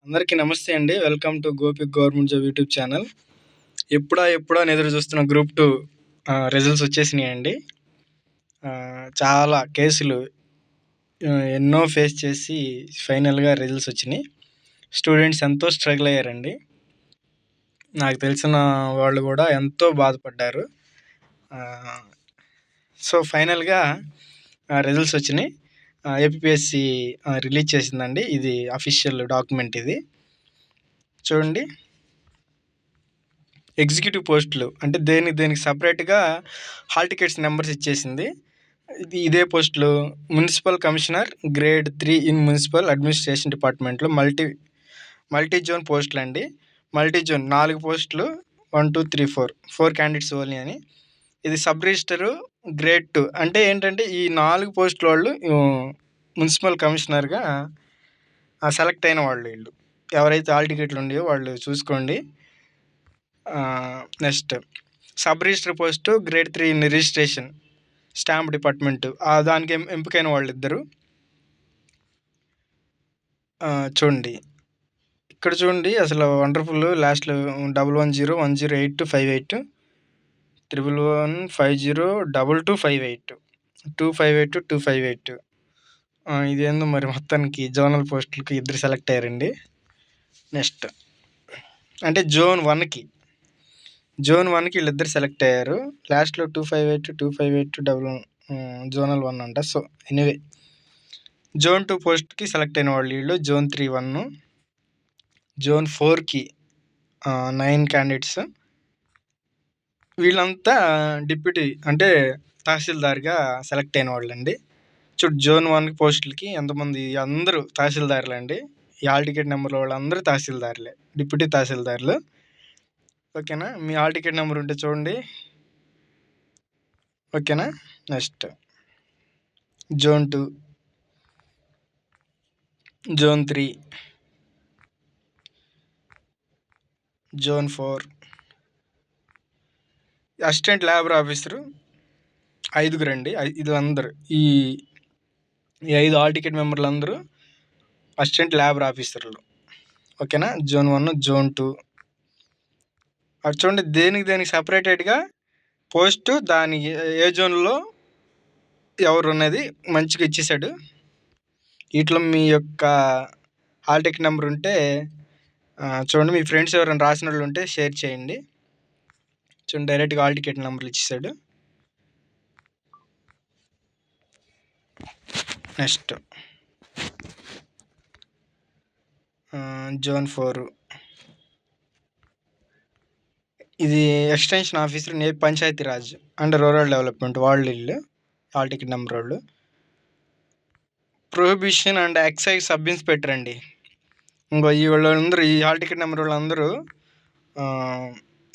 అందరికీ నమస్తే అండి. వెల్కమ్ టు గోపిక్ గవర్నమెంట్ జాబ్ యూట్యూబ్ ఛానల్. ఎప్పుడా అని ఎదురు చూస్తున్న గ్రూప్ 2 రిజల్ట్స్ వచ్చేసినాయండి. చాలా కేసులు ఎన్నో ఫేస్ చేసి ఫైనల్‌గా రిజల్ట్స్ వచ్చినాయి. స్టూడెంట్స్ ఎంతో స్ట్రగుల్ అయ్యారండి. నాకు తెలిసిన వాళ్ళు కూడా ఎంతో బాధపడ్డారు. సో ఫైనల్‌గా రిజల్ట్స్ వచ్చినాయి. ఏపీపీఎస్సీ రిలీజ్ చేసిందండి. ఇది అఫీషియల్ డాక్యుమెంట్ ఇది. చూడండి. ఎగ్జిక్యూటివ్ పోస్టులు అంటే దేనికి సపరేట్‌గా హాల్ టికెట్స్ నెంబర్స్ ఇచ్చేసింది. ఇదే పోస్టులు municipal commissioner grade 3 in municipal administration డిపార్ట్మెంట్‌లో మల్టీ జోన్ పోస్టులండి. మల్టీ జోన్ 4 పోస్టులు 1, 2, 3, 4 క్యాండిడేట్స్ ఓన్లీ అని. ఇది సబ్ రిజిస్టరు గ్రేడ్ 2 అంటే ఏంటంటే ఈ 4 పోస్టుల వాళ్ళు మున్సిపల్ కమిషనర్‌గా సెలెక్ట్ అయిన వాళ్ళు వీళ్ళు. ఎవరైతే హాల్ టికెట్లు ఉన్నాయో వాళ్ళు చూసుకోండి. Next sub register post grade 3 in registration stamp department దానికి ఎంపికైన వాళ్ళిద్దరు. చూడండి ఇక్కడ చూడండి అసలు వండర్ఫుల్. లాస్ట్లో 1101082582 11502258 258 ఇదేందో మరి మొత్తానికి జోనల్ పోస్టులకి ఇద్దరు సెలెక్ట్ అయ్యారండి. నెక్స్ట్ అంటే జోన్ 1కి వీళ్ళిద్దరు సెలెక్ట్ అయ్యారు. లాస్ట్లో 258 జోనల్ 1 అంట. సో ఎనీవే జోన్ 2 పోస్ట్కి సెలెక్ట్ అయిన వాళ్ళు వీళ్ళు. జోన్ 3 1, జోన్ 4కి 9 క్యాండిడేట్స్. వీళ్ళంతా డిప్యూటీ అంటే తహసీల్దార్గా సెలెక్ట్ అయిన వాళ్ళండి. జోన్ 1 పోస్టులకి ఎంతమంది? అందరూ తహసీల్దార్లే. ఈ హాల్ టికెట్ నెంబర్లో వాళ్ళందరూ తహసీల్దార్లే, డిప్యూటీ తహసీల్దార్లు. ఓకేనా? మీ హాల్ టికెట్ నెంబర్ ఉంటే చూడండి. ఓకేనా? Next zone 2, zone 3, zone 4 assistant labour officer 5 అండి. ఇది అందరూ ఈ 5 హాల్ టికెట్ మెంబర్లు అందరూ అసిస్టెంట్ లేబర్ ఆఫీసర్లు. ఓకేనా? జోన్ 1, జోన్ 2 అటు చూడండి. దేనికి సపరేటెడ్గా పోస్టు దాని ఏ జోన్లో ఎవరు ఉన్నది మంచిగా ఇచ్చేసాడు. వీటిలో మీ యొక్క హాల్ టికెట్ నెంబర్ ఉంటే చూడండి. మీ ఫ్రెండ్స్ ఎవరైనా రాసిన వాళ్ళు ఉంటే షేర్ చేయండి. చూడండి, డైరెక్ట్గా హాల్ టికెట్ నెంబర్లు ఇచ్చేసాడు. నెక్స్ట్ జోన్ 4 ఇది extension officer Panchayati Raj and rural development వాళ్ళు వీళ్ళు హాల్ టికెట్ నెంబర్ వాళ్ళు. Prohibition and excise sub inspector అండి. ఇంకో ఈ వాళ్ళందరూ ఈ హాల్ టికెట్ నెంబర్ వాళ్ళందరూ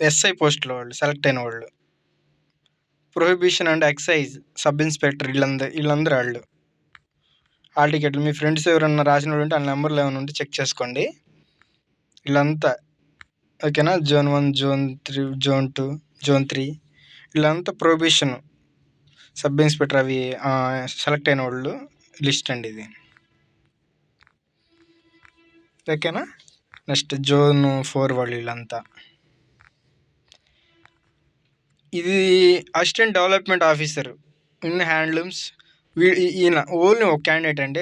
ఎస్ఐ పోస్టులో వాళ్ళు సెలెక్ట్ అయిన వాళ్ళు. Prohibition and excise sub inspector వీళ్ళందరూ వాళ్ళు హాల్ టికెట్లు. మీ ఫ్రెండ్స్ ఎవరన్నా రాసిన వాళ్ళు ఉంటే ఆ నెంబర్లు ఏమైనా ఉంటే చెక్ చేసుకోండి. వీళ్ళంతా ఓకేనా? జోన్ 1, జోన్ 3, జోన్ 2, జోన్ 3 వీళ్ళంతా ప్రొహిబిషన్ సబ్ ఇన్స్పెక్టర్ అవి సెలెక్ట్ అయిన వాళ్ళు లిస్ట్ అండి ఇది. ఓకేనా? నెక్స్ట్ జోన్ 4 వాళ్ళు వీళ్ళంతా. ఇది assistant development officer in handlooms. ఈయన ఓన్లీ ఒక క్యాండిడేట్ అండి.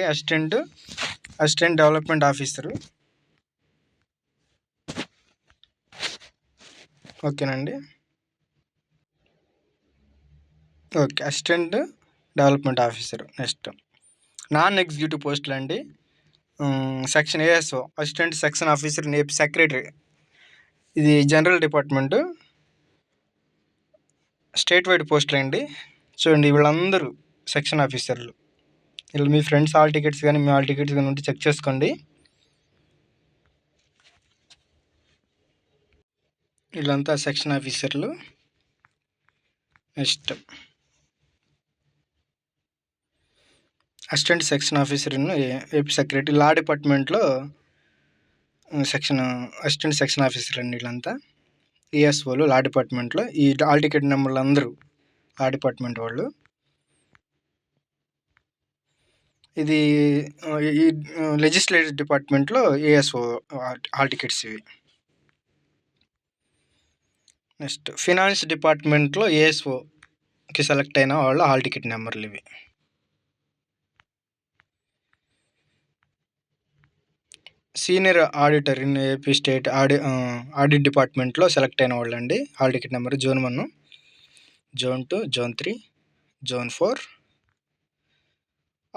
Assistant development officer. ఓకేనండి. Okay, assistant development officer. Next non executive పోస్టులు అండి. Section ASO assistant section officer నేపీ సెక్రటరీ. ఇది జనరల్ డిపార్ట్మెంటు స్టేట్ వైడ్ పోస్టులు అండి. చూడండి, వీళ్ళందరూ సెక్షన్ ఆఫీసర్లు. వీళ్ళు మీ ఫ్రెండ్స్ హాల్ టికెట్స్ కానీ మీ హాల్ టికెట్స్ కానీ ఉంటే చెక్ చేసుకోండి. వీళ్ళంతా సెక్షన్ ఆఫీసర్లు. Next assistant section officer AP secretary లా డిపార్ట్మెంట్లో అసిస్టెంట్ సెక్షన్ ఆఫీసర్ అండి. వీళ్ళంతా ఏఎస్ఓలు లా డిపార్ట్మెంట్లో. ఈ హాల్ టికెట్ నెంబర్లు అందరూ లా డిపార్ట్మెంట్ వాళ్ళు. ఇది ఈ లెజిస్లేటివ్ డిపార్ట్మెంట్లో ఏఎస్ఓ హాల్ టికెట్స్ ఇవి. నెక్స్ట్ ఫినాన్స్ డిపార్ట్మెంట్లో ఏఎస్ఓకి సెలెక్ట్ అయిన వాళ్ళ హాల్ టికెట్ నెంబర్లు ఇవి. Senior auditor in AP state audit డిపార్ట్మెంట్లో సెలెక్ట్ అయిన వాళ్ళు అండి hall ticket number zone 1, zone 2, zone 3, zone 4.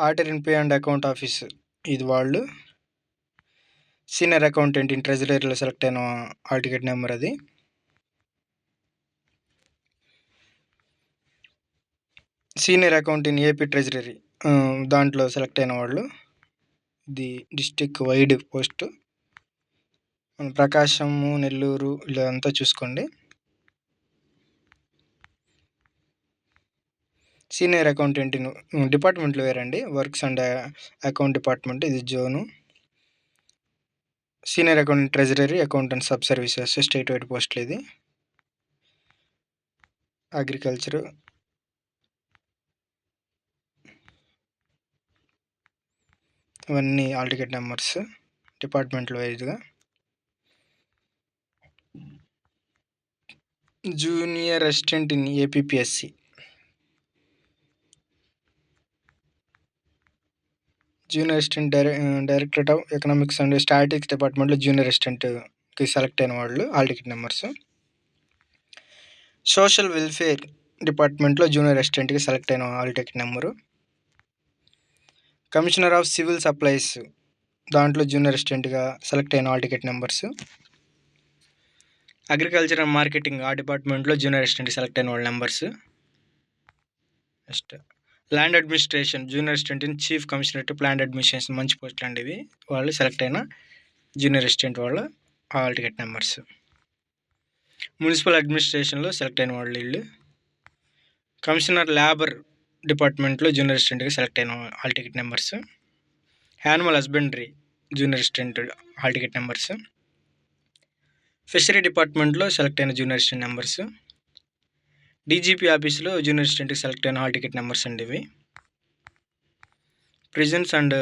Auditor in pay and account office ఇది వాళ్ళు. సీనియర్ అకౌంటెంట్ ఇన్ ట్రెజరీలో సెలెక్ట్ అయిన హాల్ టికెట్ నెంబర్ అది. Senior account in AP treasury దాంట్లో select అయిన వాళ్ళు. ఇది డిస్టిక్ వైడ్ పోస్ట్. ప్రకాశము, నెల్లూరు ఇలా అంతా చూసుకోండి. సీనియర్ అకౌంటెంట్ ఇన్ డిపార్ట్మెంట్లు వేరండి. వర్క్స్ అండ్ అకౌంట్ డిపార్ట్మెంట్ ఇది zone. Senior accountant treasury, accountant sub services state wide పోస్టులు ఇది. అగ్రికల్చర్, ఇవన్నీ హాల్ టికెట్ నెంబర్స్ డిపార్ట్మెంట్ వైజ్గా. Junior assistant in APPSC, junior assistant directorate of economics and statistics డిపార్ట్మెంట్లో junior అసిస్టెంట్కి select అయిన వాళ్ళు hall ticket numbers. Social welfare డిపార్ట్మెంట్లో junior అసిస్టెంట్కి సెలెక్ట్ అయిన hall ticket number. Commissioner of civil supplies దాంట్లో junior అసిస్టెంట్గా సెలెక్ట్ అయిన hall ticket numbers. Agriculture and marketing ఆ డిపార్ట్మెంట్లో జూనియర్ అసిస్టెంట్కి సెలెక్ట్ అయిన వాళ్ళ numbers. Next land administration junior assistant in chief commissionerate plant administration, మంచి పోస్టులు అండి ఇవి. వాళ్ళు సెలెక్ట్ అయిన జూనియర్ అసిస్టెంట్ వాళ్ళ హాల్ టికెట్ నెంబర్స్. మున్సిపల్ అడ్మినిస్ట్రేషన్లో సెలెక్ట్ అయిన వాళ్ళు వీళ్ళు. కమిషనర్ లేబర్ డిపార్ట్మెంట్లో జూనియర్ అసిస్టెంట్గా సెలెక్ట్ అయిన hall ticket numbers. Animal husbandry junior assistant hall ticket numbers. Fishery డిపార్ట్మెంట్లో సెలెక్ట్ అయిన జూనియర్ అసిస్టెంట్ నెంబర్స్. డీజీపీ ఆఫీస్లో జూనియర్ అసిస్టెంట్కి సెలెక్ట్ అయిన హాల్ టికెట్ నెంబర్స్ అండి ఇవి. Prisons and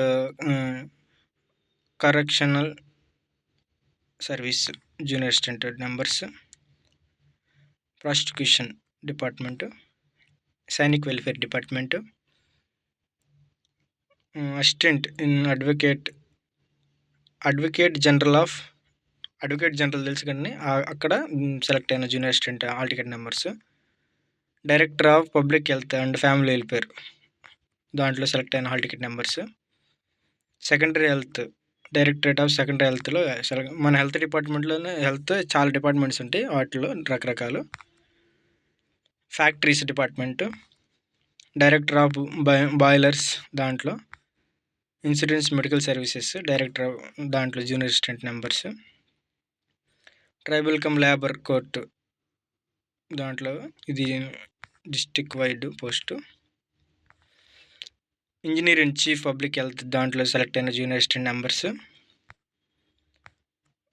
correctional service junior assistant numbers. Prosecution department, Sainik welfare department. Assistant in advocate general తెలుసు కానీ అక్కడ సెలెక్ట్ అయిన junior assistant hall ticket numbers. Director of public health and family welfare దాంట్లో select అయిన hall ticket numbers. Secondary health directorate of secondary హెల్త్లో మన health డిపార్ట్మెంట్లోనే health చాలా డిపార్ట్మెంట్స్ ఉంటాయి, వాటిలో రకరకాలు. Factories department, director of boilers దాంట్లో. ఇన్సూరెన్స్ మెడికల్ సర్వీసెస్ డైరెక్టర్ దాంట్లో junior assistant numbers. Tribal come labour court దాంట్లో ఇది district wide post. Engineer in chief public health దాంట్లో సెలెక్ట్ అయిన junior assistant numbers.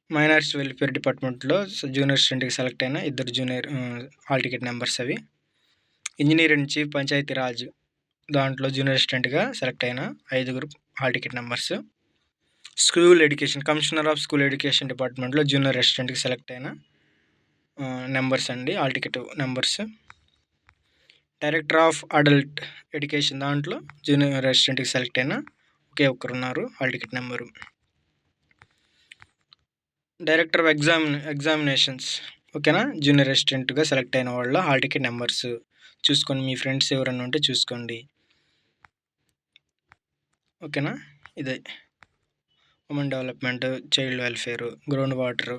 Minority welfare డిపార్ట్మెంట్లో జూనియర్ అసిస్టెంట్కి select అయిన ఇద్దరు జూనియర్ హాల్ టికెట్ నెంబర్స్ అవి. ఇంజనీర్ ఇన్ చీఫ్ పంచాయతీరాజ్ దాంట్లో జూనియర్ అసిస్టెంట్గా సెలెక్ట్ అయిన 5 hall ticket numbers. School education commissioner of school education డిపార్ట్మెంట్లో జూనియర్ అసిస్టెంట్కి సెలెక్ట్ అయిన నెంబర్స్ అండి hall ticket numbers. Director of adult education దాంట్లో జూనియర్ అసిస్టెంట్కి సెలెక్ట్ అయిన ఒకే ఒక్కరు ఉన్నారు hall ticket number. Director of examinations ఓకేనా, జూనియర్ అసిస్టెంట్గా సెలెక్ట్ అయిన వాళ్ళ హాల్ టికెట్ నెంబర్స్ చూసుకోండి. మీ ఫ్రెండ్స్ ఎవరైనా ఉంటే చూసుకోండి ఓకేనా. ఇదే women development, child welfare, ground water,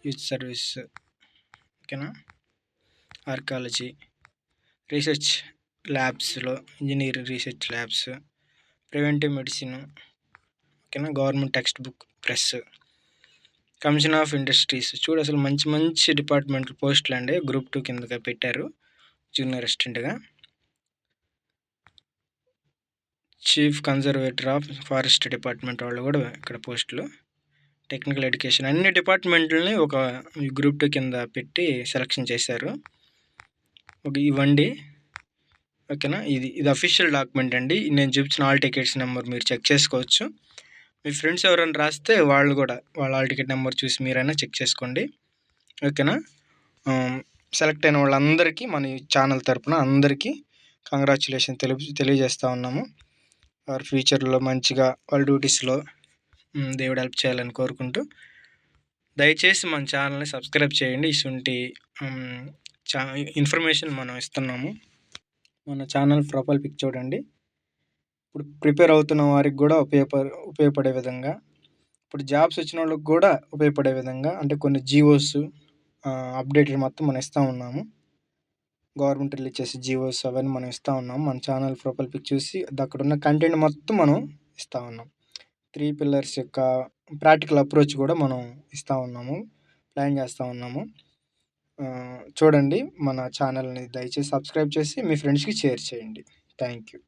youth service ఓకేనా. ఆర్కాలజీ, రీసెర్చ్ ల్యాబ్స్లో engineering research labs, preventive medicine ఓకేనా. Government text book press, commission of industries. చూడు అసలు మంచి మంచి డిపార్ట్మెంట్ పోస్టులు అండి గ్రూప్ 2 కిందగా పెట్టారు జూనియర్ అసిస్టెంట్గా. Chief conservator of forest department వాళ్ళు కూడా ఇక్కడ పోస్టులు. టెక్నికల్ ఎడ్యుకేషన్ అన్ని డిపార్ట్మెంట్లని ఒక గ్రూప్ 2 కింద పెట్టి సెలక్షన్ చేశారు. ఇవ్వండి ఓకేనా. ఇది అఫీషియల్ డాక్యుమెంట్ అండి. నేను చూపించిన హాల్ టికెట్స్ నెంబర్ మీరు చెక్ చేసుకోవచ్చు. మీ ఫ్రెండ్స్ ఎవరైనా రాస్తే వాళ్ళు కూడా వాళ్ళ హాల్ టికెట్ నెంబర్ చూసి మీరైనా చెక్ చేసుకోండి. ఓకేనా. సెలెక్ట్ అయిన వాళ్ళందరికీ మన ఈ ఛానల్ తరపున అందరికీ కంగ్రాచ్యులేషన్ తెలియజేస్తూ ఉన్నాము. వారి ఫ్యూచర్లో మంచిగా వాళ్ళ డ్యూటీస్లో దేవుడు హెల్ప్ చేయాలని కోరుకుంటూ, దయచేసి మన ఛానల్ని సబ్స్క్రైబ్ చేయండి. ఇటువంటి ఇన్ఫర్మేషన్ మనం ఇస్తున్నాము. మన ఛానల్ ప్రొఫైల్ పిక్ చూడండి. ఇప్పుడు ప్రిపేర్ అవుతున్న వారికి కూడా ఉపయోగపడే విధంగా, ఇప్పుడు జాబ్స్ వచ్చిన వాళ్ళకి కూడా ఉపయోగపడే విధంగా, అంటే కొన్ని జీవోస్ అప్డేటెడ్ మొత్తం మనం ఇస్తూ ఉన్నాము. గవర్నమెంట్ రిలీజ్ చేసే జీవోస్ అవన్నీ మనం ఇస్తూ ఉన్నాము. మన ఛానల్ ప్రొఫైల్ పిక్ చూసి అక్కడ ఉన్న కంటెంట్ మొత్తం మనం ఇస్తూ ఉన్నాం. 3 పిల్లర్స్ యొక్క ప్రాక్టికల్ అప్రోచ్ కూడా మనం ఇస్తూ ఉన్నాము, ప్లాన్ చేస్తూ ఉన్నాము. చూడండి మన ఛానల్ని దయచేసి సబ్స్క్రైబ్ చేసి మీ ఫ్రెండ్స్కి షేర్ చేయండి. Thank you.